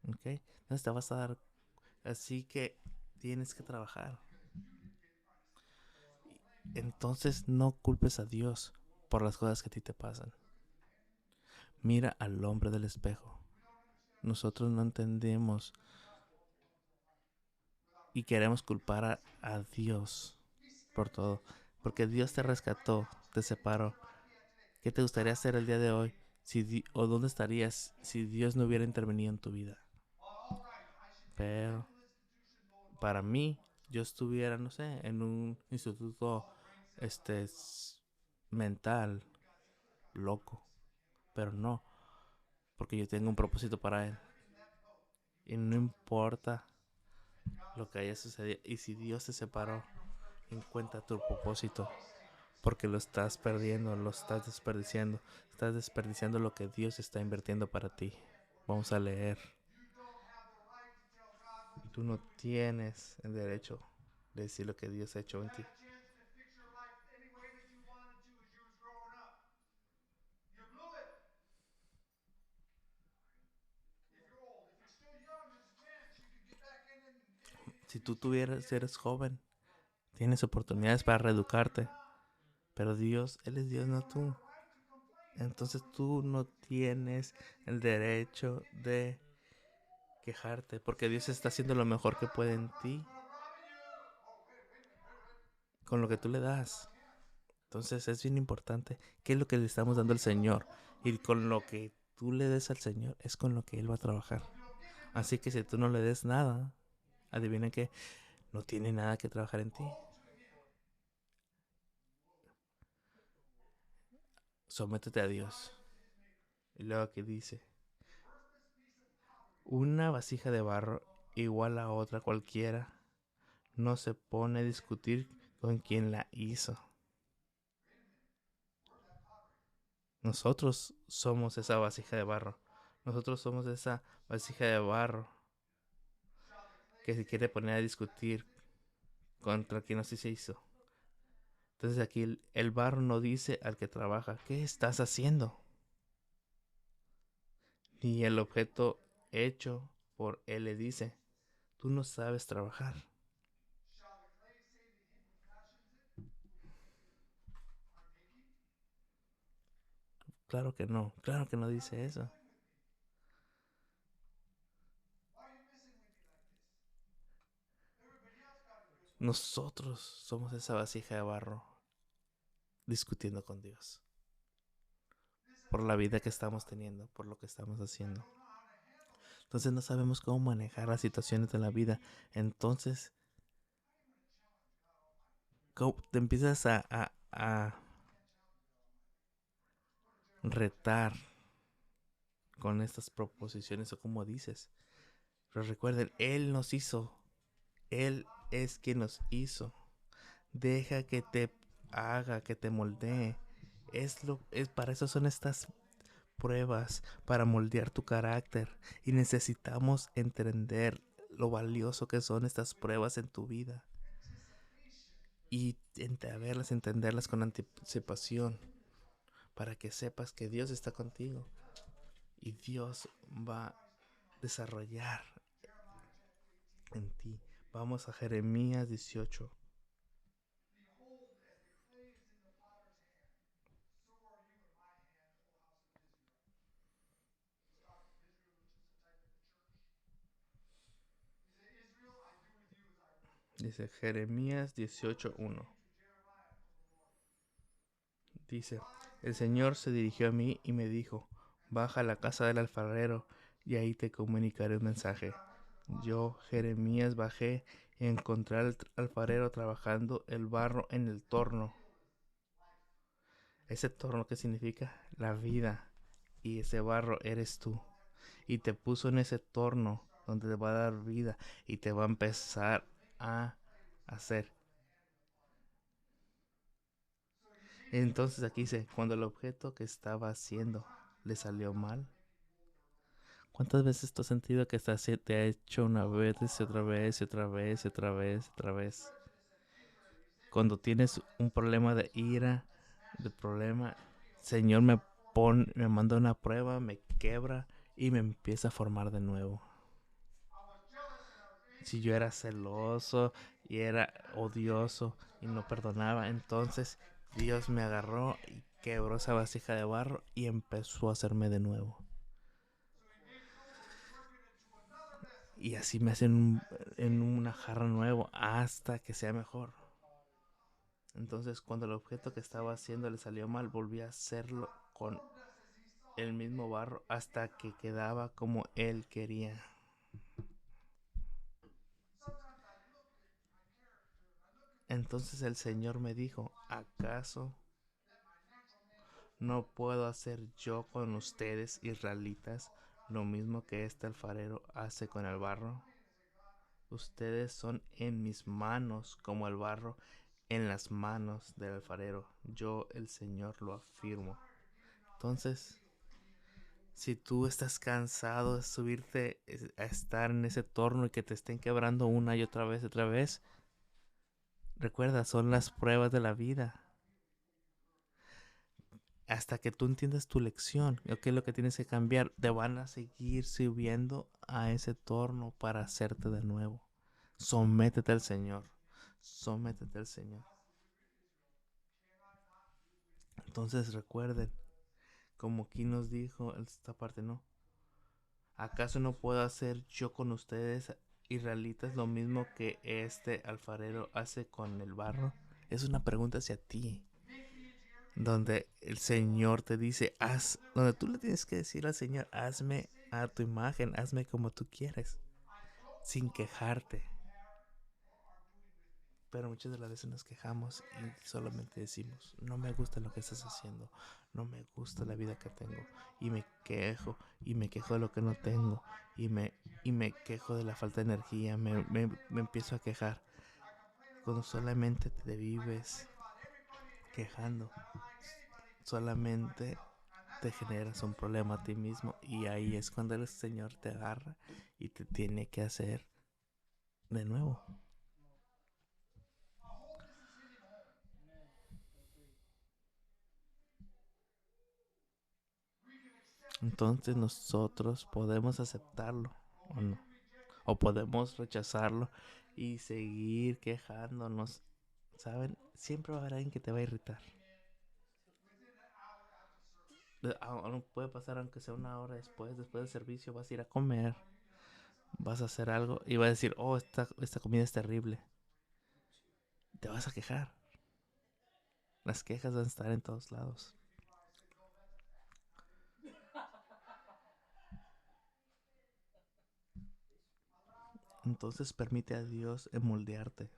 ¿Ok? Entonces te vas a dar. Así que tienes que trabajar. Entonces no culpes a Dios por las cosas que a ti te pasan. Mira al hombre del espejo. Nosotros no entendemos y queremos culpar a Dios por todo. Porque Dios te rescató, te separó. ¿Qué te gustaría hacer el día de hoy? ¿O dónde estarías si Dios no hubiera intervenido en tu vida? Pero para mí, yo estuviera, no sé, en un instituto este mental, loco. Pero no, porque yo tengo un propósito para Él. Y no importa lo que haya sucedido. Y si Dios te separó, encuentra tu propósito, porque lo estás perdiendo, lo estás desperdiciando lo que Dios está invirtiendo para ti. Vamos a leer. Tú no tienes el derecho de decir lo que Dios ha hecho en ti. Si tú tuvieras, si eres joven, tienes oportunidades para reeducarte, pero Dios, Él es Dios, no tú. Entonces tú no tienes el derecho de quejarte, porque Dios está haciendo lo mejor que puede en ti con lo que tú le das. Entonces es bien importante qué es lo que le estamos dando al Señor. Y con lo que tú le des al Señor es con lo que Él va a trabajar. Así que si tú no le des nada, adivina que no tiene nada que trabajar en ti. Sométete a Dios. Y luego aquí dice, una vasija de barro igual a otra cualquiera no se pone a discutir con quien la hizo. Nosotros somos esa vasija de barro. Nosotros somos esa vasija de barro que se quiere poner a discutir contra quien nos hizo. Entonces aquí el barro no dice al que trabaja, ¿qué estás haciendo? Ni el objeto hecho por él le dice, tú no sabes trabajar. Claro que no dice eso. Nosotros somos esa vasija de barro discutiendo con Dios por la vida que estamos teniendo, por lo que estamos haciendo. Entonces no sabemos cómo manejar las situaciones de la vida. Entonces te empiezas a retar con estas proposiciones o como dices. Pero recuerden, Él nos hizo. Él es quien nos hizo. Deja que te haga, que te moldee. Es para eso son estas pruebas, para moldear tu carácter. Y necesitamos entender lo valioso que son estas pruebas en tu vida. Y entenderlas con anticipación. Para que sepas que Dios está contigo. Y Dios va a desarrollar en ti. Vamos a Jeremías 18. Dice Jeremías 18:1. Dice, el Señor se dirigió a mí y me dijo, baja a la casa del alfarero y ahí te comunicaré un mensaje. Yo, Jeremías, bajé y encontré al alfarero trabajando el barro en el torno. Ese torno que significa la vida. Y ese barro eres tú. Y te puso en ese torno donde te va a dar vida y te va a empezar a hacer. Entonces aquí dice, cuando el objeto que estaba haciendo le salió mal. ¿Cuántas veces tú has sentido que te ha hecho una vez y otra vez y otra vez y otra vez y otra vez? Cuando tienes un problema de ira, de problema, Señor me manda una prueba, me quebra y me empieza a formar de nuevo. Si yo era celoso y era odioso y no perdonaba, entonces Dios me agarró y quebró esa vasija de barro y empezó a hacerme de nuevo. Y así me hacen en una jarra nuevo hasta que sea mejor. Entonces cuando el objeto que estaba haciendo le salió mal, volví a hacerlo con el mismo barro hasta que quedaba como él quería. Entonces el Señor me dijo, ¿acaso no puedo hacer yo con ustedes, israelitas, lo mismo que este alfarero hace con el barro? Ustedes son en mis manos como el barro en las manos del alfarero. Yo, el Señor, lo afirmo. Entonces, si tú estás cansado de subirte a estar en ese torno y que te estén quebrando una y otra vez, recuerda, son las pruebas de la vida. Hasta que tú entiendas tu lección, qué es lo que tienes que cambiar, te van a seguir subiendo a ese torno para hacerte de nuevo. Sométete al Señor. Sométete al Señor. Entonces recuerden, como aquí nos dijo esta parte, ¿no? ¿Acaso no puedo hacer yo con ustedes israelitas lo mismo que este alfarero hace con el barro? Es una pregunta hacia ti, donde el Señor te dice, donde tú le tienes que decir al Señor, hazme a tu imagen, hazme como tú quieres, sin quejarte. Pero muchas de las veces nos quejamos y solamente decimos, no me gusta lo que estás haciendo, no me gusta la vida que tengo. Y me quejo de lo que no tengo, y me quejo de la falta de energía, me empiezo a quejar. Cuando solamente te vives quejando, solamente te generas un problema a ti mismo, y ahí es cuando el Señor te agarra y te tiene que hacer de nuevo. Entonces nosotros podemos aceptarlo o no, o podemos rechazarlo y seguir quejándonos. ¿Saben? Siempre va a haber alguien que te va a irritar. Puede pasar aunque sea una hora después del servicio, vas a ir a comer, vas a hacer algo y vas a decir, oh, esta comida es terrible. Te vas a quejar. Las quejas van a estar en todos lados. Entonces permite a Dios moldearte.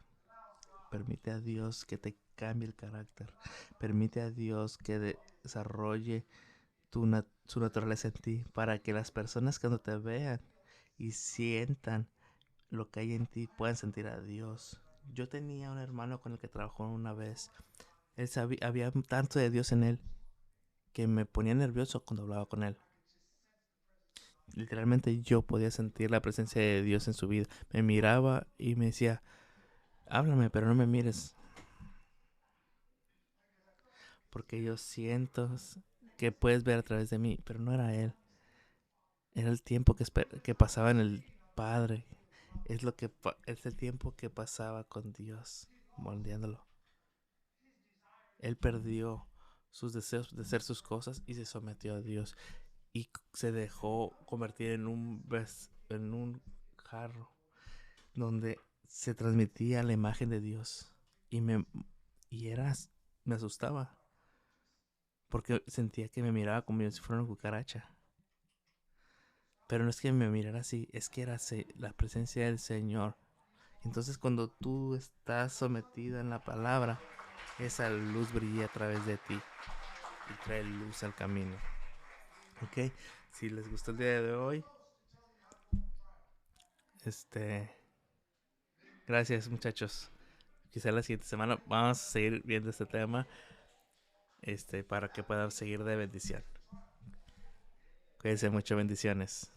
Permite a Dios que te cambie el carácter. Permite a Dios que desarrolle su naturaleza en ti, para que las personas cuando te vean y sientan lo que hay en ti puedan sentir a Dios. Yo tenía un hermano con el que trabajó una vez. Había tanto de Dios en él que me ponía nervioso cuando hablaba con él. Literalmente yo podía sentir la presencia de Dios en su vida. Me miraba y me decía, háblame, pero no me mires, porque yo siento que puedes ver a través de mí. Pero no era él. Era el tiempo que pasaba en el Padre. Es el tiempo que pasaba con Dios, moldeándolo. Él perdió sus deseos de hacer sus cosas y se sometió a Dios. Y se dejó convertir en un jarro donde se transmitía la imagen de Dios. Y me, y era, me asustaba, porque sentía que me miraba como si fuera una cucaracha. Pero no es que me mirara así, es que era la presencia del Señor. Entonces cuando tú estás sometida en la palabra, esa luz brilla a través de ti y trae luz al camino. Ok, si les gustó el día de hoy, gracias muchachos. Quizá la siguiente semana vamos a seguir viendo este tema, para que puedan seguir de bendición. Cuídense mucho, bendiciones.